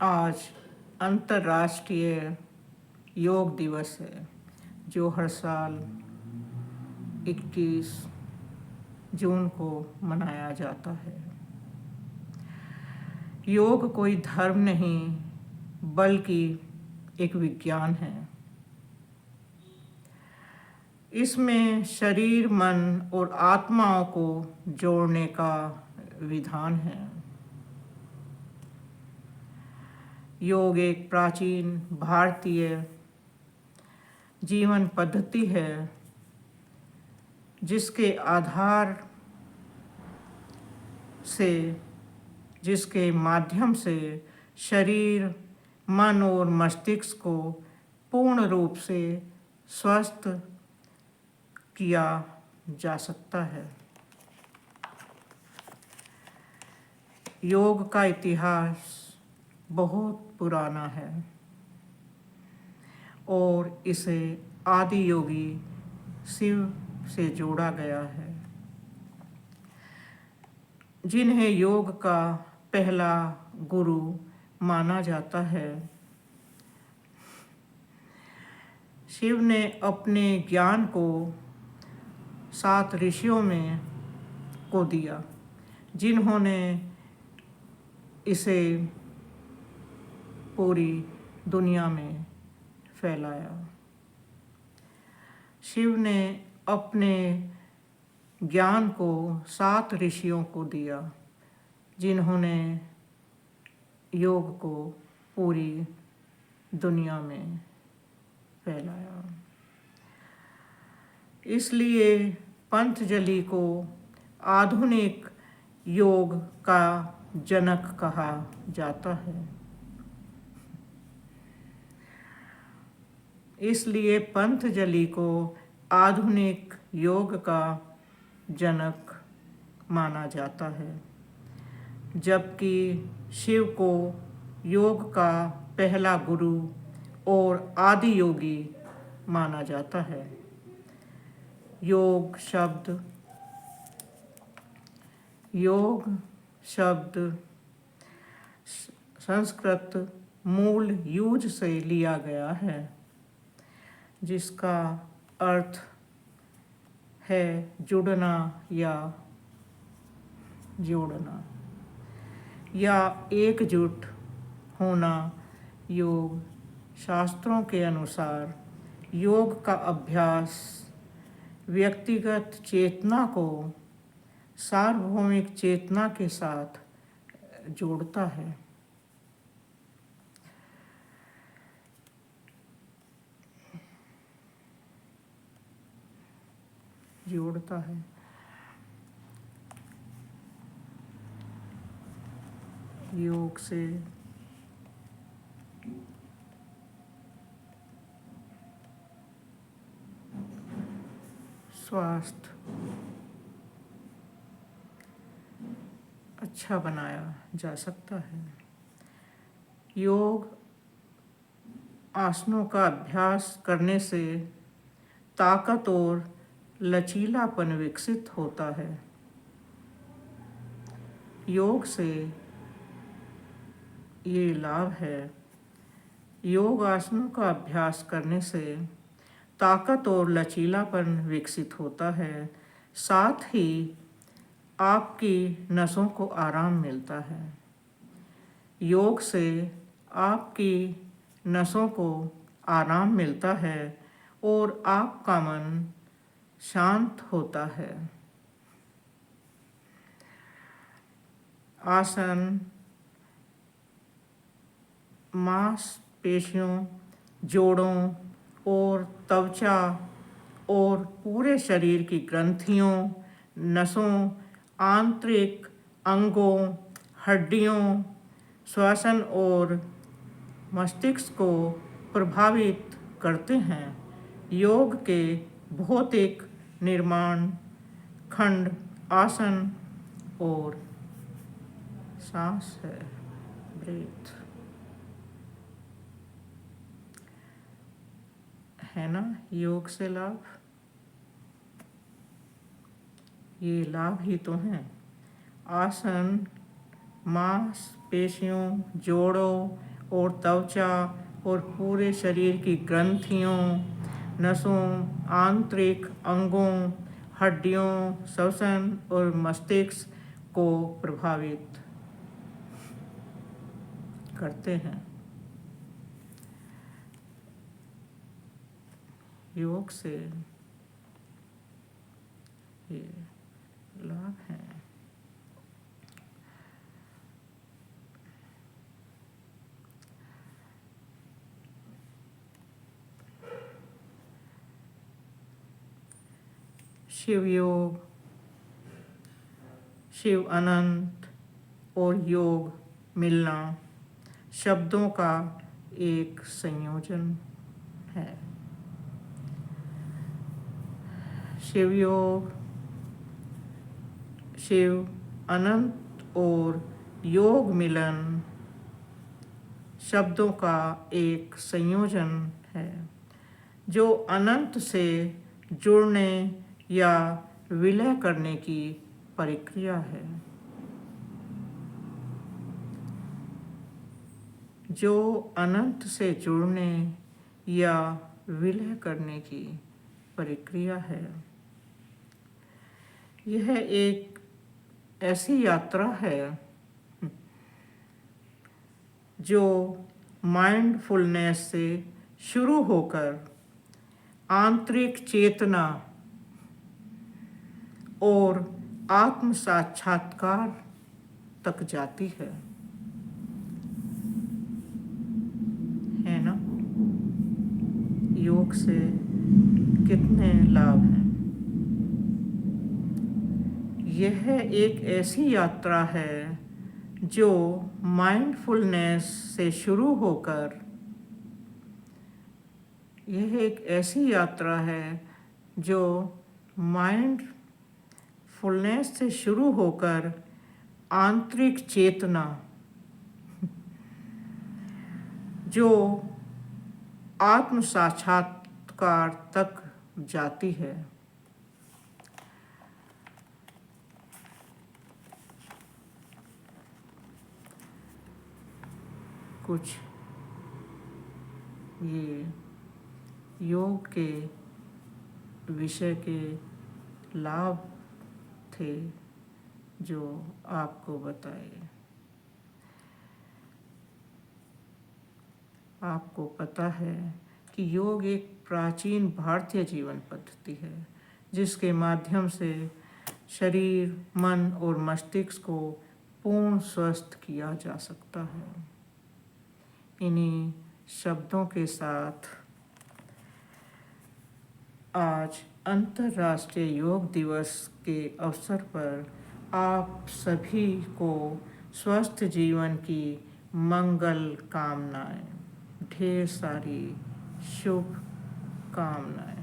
आज अंतर्राष्ट्रीय योग दिवस है जो हर साल 21 जून को मनाया जाता है। योग कोई धर्म नहीं बल्कि एक विज्ञान है। इसमें शरीर, मन और आत्माओं को जोड़ने का विधान है। योग एक प्राचीन भारतीय जीवन पद्धति है जिसके माध्यम से शरीर, मन और मस्तिष्क को पूर्ण रूप से स्वस्थ किया जा सकता है। योग का इतिहास बहुत पुराना है और इसे आदि योगी शिव से जोड़ा गया है, जिन्हें योग का पहला गुरु माना जाता है। शिव ने अपने ज्ञान को 7 ऋषियों में को दिया, जिन्होंने इसे पूरी दुनिया में फैलाया। शिव ने अपने ज्ञान को 7 ऋषियों को दिया, जिन्होंने योग को पूरी दुनिया में फैलाया। इसलिए पतंजलि को आधुनिक योग का जनक कहा जाता है। इसलिए पतंजलि को आधुनिक योग का जनक माना जाता है, जबकि शिव को योग का पहला गुरु और आदि योगी माना जाता है। योग शब्द संस्कृत मूल युज से लिया गया है, जिसका अर्थ है जुड़ना या जोड़ना या एकजुट होना। योग शास्त्रों के अनुसार योग का अभ्यास व्यक्तिगत चेतना को सार्वभौमिक चेतना के साथ जोड़ता है। योग से स्वास्थ्य अच्छा बनाया जा सकता है। योग आसनों का अभ्यास करने से ताकत और लचीलापन विकसित होता है। योग से ये लाभ है। योग आसनों का अभ्यास करने से ताकत और लचीलापन विकसित होता है, साथ ही आपकी नसों को आराम मिलता है। योग से आपकी नसों को आराम मिलता है और आपका मन शांत होता है। आसन मांसपेशियों, जोड़ों और त्वचा और पूरे शरीर की ग्रंथियों, नसों, आंतरिक अंगों, हड्डियों, श्वसन और मस्तिष्क को प्रभावित करते हैं। योग के भौतिक निर्माण खंड आसन और सांस है, ब्रीथ है ना। योग से लाभ, ये लाभ ही तो हैं। आसन मांसपेशियों, जोड़ों और त्वचा और पूरे शरीर की ग्रंथियों, नसों, आंतरिक अंगों, हड्डियों, श्वसन और मस्तिष्क को प्रभावित करते हैं। योग से ये लाभ हैं। शिव योग, शिव अनंत और योग मिलना शब्दों का एक संयोजन है। शिव योग, शिव अनंत और योग मिलन शब्दों का एक संयोजन है जो अनंत से जुड़ने या विलय करने की प्रक्रिया है। जो अनंत से जुड़ने या विलय करने की प्रक्रिया है। यह एक ऐसी यात्रा है जो माइंडफुलनेस से शुरू होकर आंतरिक चेतना और आत्म साक्षात्कार तक जाती है ना? योग से कितने लाभ हैं। यह एक ऐसी यात्रा है जो माइंडफुलनेस से शुरू होकर, यह एक ऐसी यात्रा है जो माइंडफुलनेस से शुरू होकर आंतरिक चेतना, जो आत्म साक्षात्कार तक जाती है। कुछ ये योग के विषय के लाभ थे जो आपको बताए। आपको पता है कि योग एक प्राचीन भारतीय जीवन पद्धति है जिसके माध्यम से शरीर, मन और मस्तिष्क को पूर्ण स्वस्थ किया जा सकता है। इन्हीं शब्दों के साथ आज अंतर्राष्ट्रीय योग दिवस के अवसर पर आप सभी को स्वस्थ जीवन की मंगल कामनाएं, ढेर सारी शुभ कामनाएं।